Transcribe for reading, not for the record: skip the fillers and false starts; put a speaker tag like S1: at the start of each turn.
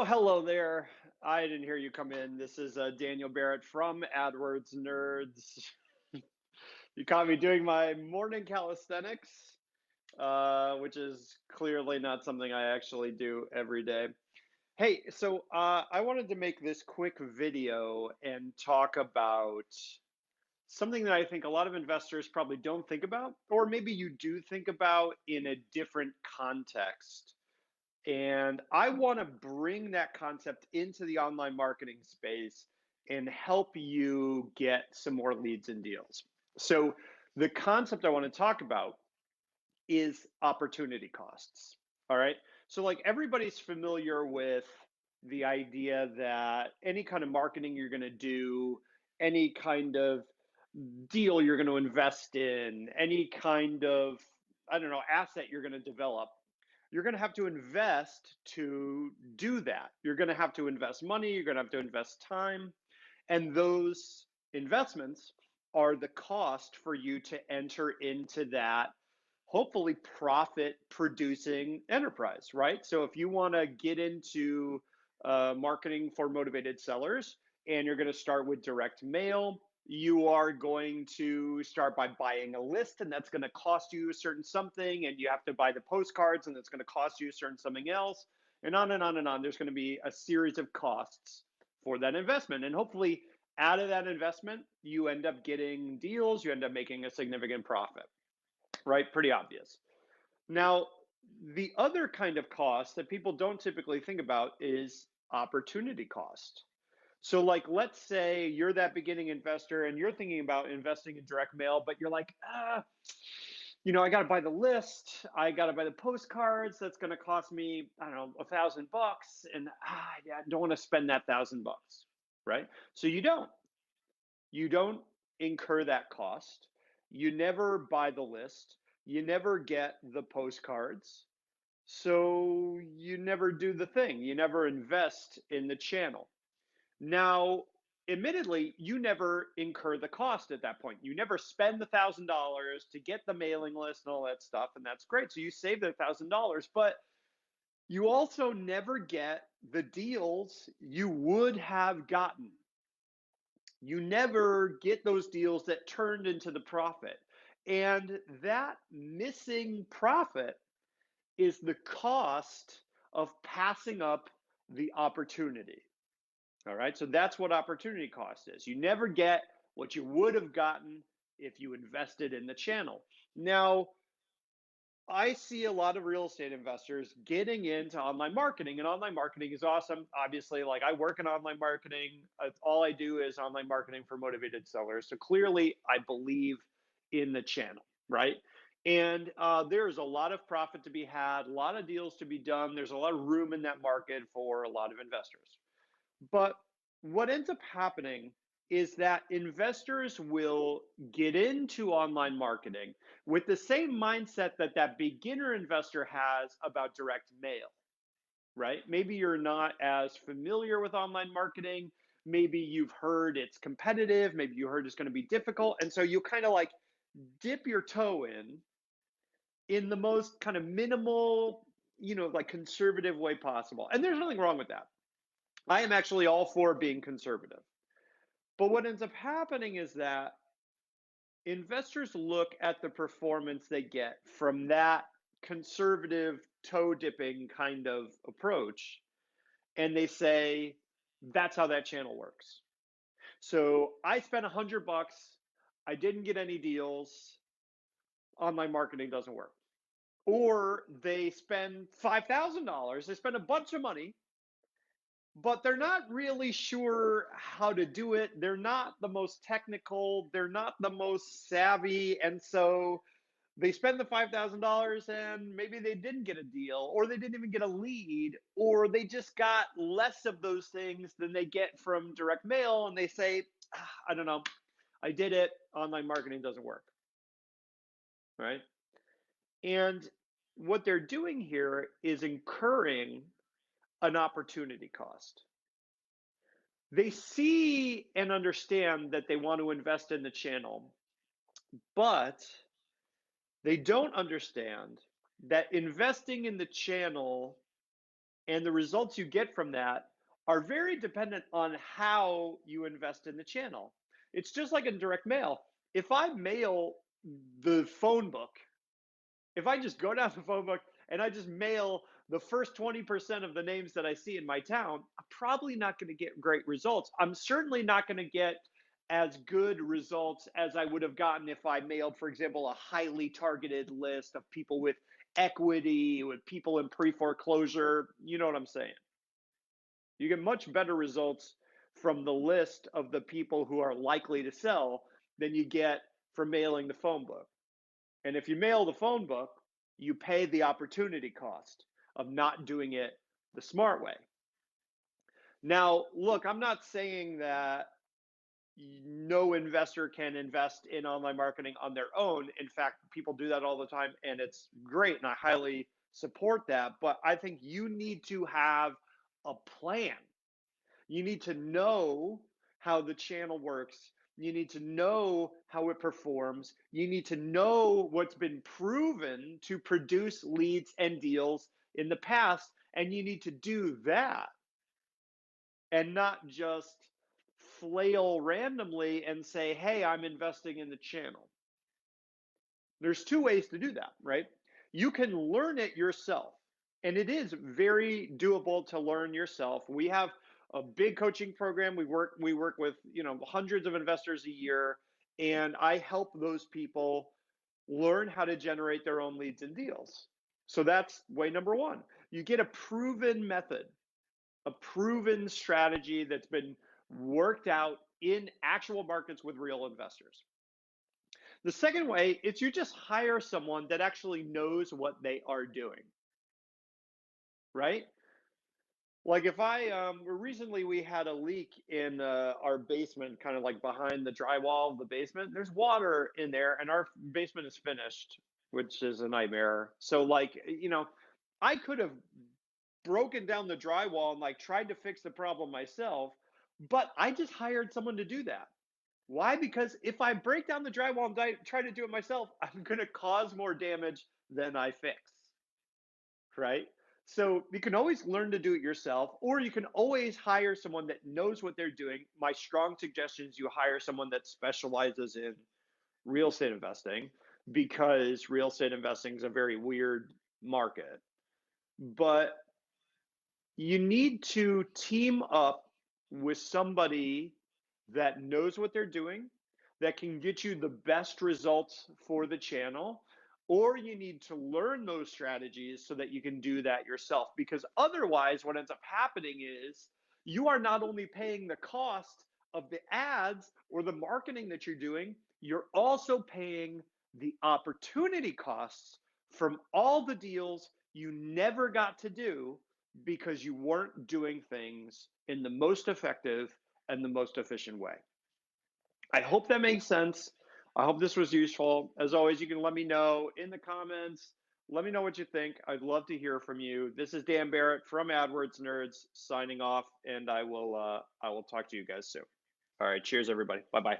S1: Hello there. I didn't hear you come in. This is Daniel Barrett from AdWords Nerds. You caught me doing my morning calisthenics, which is clearly not something I actually do every day. Hey, I wanted to make this quick video and talk about something that I think a lot of investors probably don't think about, or maybe you do think about in a different context. And I want to bring that concept into the online marketing space and help you get some more leads and deals. So, the concept I want to talk about is opportunity costs. All right. So, like everybody's familiar with the idea that any kind of marketing you're going to do, any kind of deal you're going to invest in, any kind of, I don't know, asset you're going to develop, you're going to have to invest to do that. You're going to have to invest money, you're going to have to invest time, and those investments are the cost for you to enter into that hopefully profit producing enterprise, right? So if you want to get into marketing for motivated sellers and you're going to start with direct mail, you are going to start by buying a list, and that's going to cost you a certain something, and you have to buy the postcards, and that's going to cost you a certain something else, and on and on and on. There's going to be a series of costs for that investment, and hopefully out of that investment you end up getting deals, you end up making a significant profit, right? Pretty obvious. Now, the other kind of cost that people don't typically think about is opportunity cost. So, like, let's say you're that beginning investor and you're thinking about investing in direct mail, but you're like, I got to buy the list, I got to buy the postcards. That's going to cost me, I don't know, $1,000, and yeah, I don't want to spend that $1,000, right? So you don't incur that cost. You never buy the list. You never get the postcards. So you never do the thing. You never invest in the channel. Now, admittedly, you never incur the cost at that point. You never spend the $1,000 to get the mailing list and all that stuff, and that's great. So you save the $1,000, but you also never get the deals you would have gotten. You never get those deals that turned into the profit. And that missing profit is the cost of passing up the opportunity. All right. So that's what opportunity cost is. You never get what you would have gotten if you invested in the channel. Now, I see a lot of real estate investors getting into online marketing, and online marketing is awesome. Obviously, like I work in online marketing, all I do is online marketing for motivated sellers. So clearly, I believe in the channel, right? And there's a lot of profit to be had, a lot of deals to be done. There's a lot of room in that market for a lot of investors. But what ends up happening is that investors will get into online marketing with the same mindset that that beginner investor has about direct mail, right? Maybe you're not as familiar with online marketing. Maybe you've heard it's competitive. Maybe you heard it's going to be difficult. And so you kind of like dip your toe in the most kind of minimal, like conservative way possible. And there's nothing wrong with that. I am actually all for being conservative. But what ends up happening is that investors look at the performance they get from that conservative toe dipping kind of approach, and they say, that's how that channel works. So I spent $100, I didn't get any deals, online marketing doesn't work. Or they spend $5,000, they spend a bunch of money, but they're not really sure how to do it. They're not the most technical, they're not the most savvy. And so they spend the $5,000 and maybe they didn't get a deal, or they didn't even get a lead, or they just got less of those things than they get from direct mail. And they say, I don't know, I did it, online marketing doesn't work. Right. And what they're doing here is incurring an opportunity cost. They see and understand that they want to invest in the channel, but they don't understand that investing in the channel And the results you get from that are very dependent on how you invest in the channel. It's just like in direct mail. If I mail the phone book, if I just go down the phone book and I just mail the first 20% of the names that I see in my town, I'm probably not going to get great results. I'm certainly not going to get as good results as I would have gotten if I mailed, for example, a highly targeted list of people with equity, with people in pre foreclosure. You know what I'm saying? You get much better results from the list of the people who are likely to sell than you get from mailing the phone book. And if you mail the phone book, you pay the opportunity cost of not doing it the smart way. Now, look, I'm not saying that no investor can invest in online marketing on their own. In fact, people do that all the time, and it's great, and I highly support that. But I think you need to have a plan. You need to know how the channel works. You need to know how it performs. You need to know what's been proven to produce leads and deals in the past. And you need to do that and not just flail randomly and say, hey, I'm investing in the channel. There's two ways to do that, right? You can learn it yourself, and it is very doable to learn yourself. We have a big coaching program. We work with, hundreds of investors a year, and I help those people learn how to generate their own leads and deals. So that's way number one. You get a proven method, a proven strategy that's been worked out in actual markets with real investors. The second way is you just hire someone that actually knows what they are doing, right? Like if I recently we had a leak in our basement, kind of like behind the drywall of the basement. There's water in there, and our basement is finished, which is a nightmare. So like I could have broken down the drywall and like tried to fix the problem myself, but I just hired someone to do that. Why? Because if I break down the drywall and try to do it myself, I'm going to cause more damage than I fix, right? So you can always learn to do it yourself, or you can always hire someone that knows what they're doing. My strong suggestion is you hire someone that specializes in real estate investing, because real estate investing is a very weird market. But you need to team up with somebody that knows what they're doing, that can get you the best results for the channel, or you need to learn those strategies so that you can do that yourself. Because otherwise, what ends up happening is you are not only paying the cost of the ads or the marketing that you're doing, you're also paying the opportunity costs from all the deals you never got to do because you weren't doing things in the most effective and the most efficient way. I hope that makes sense. I hope this was useful. As always, you can let me know in the comments. Let me know what you think. I'd love to hear from you. This is Dan Barrett from AdWords Nerds signing off, and I will talk to you guys soon. All right, cheers everybody. Bye-bye.